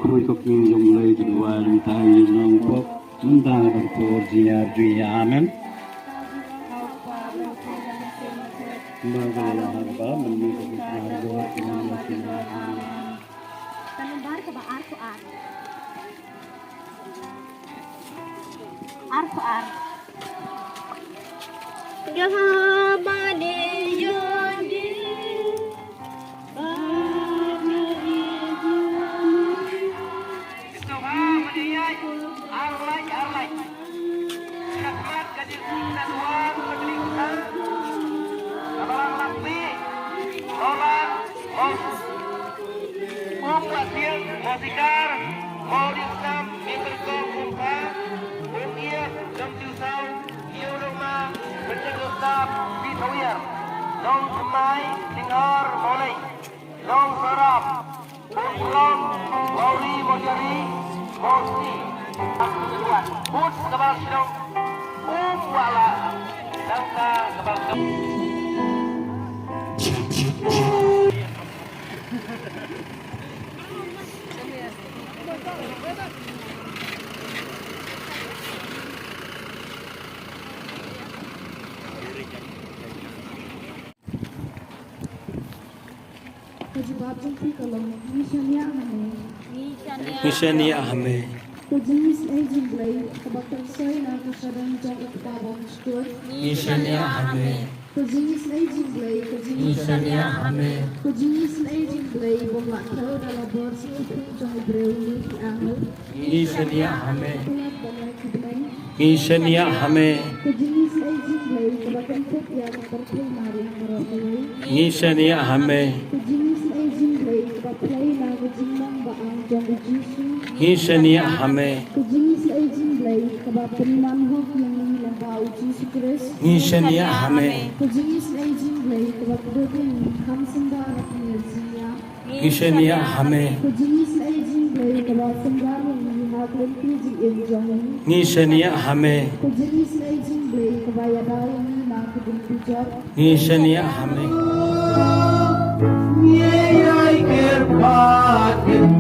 khui kok ni jong lei kedua mintai nong pok mentang berkoordinat dia amen. Bagaimana harga menuju harga dengan masyarakat. Tanumbar ka ba arko ar? Arko ar. Yahamani yodi. Sikar, mau diusam, berkong kumpa, ia jam tusau, ia rumah, bercakap di tawir, long semai, dengar mulai, long serap, long, mauri mojari, mosti, akuan, put kebal sidong, wala, langka kebal Mishania hame. Mishania hame. Mishania hame. Mishania hame. Mishania hame. Mishania hame. Mishania hame. Mishania hame. Mishania hame. Mishania hame. Mishania hame. Yay, I care about it.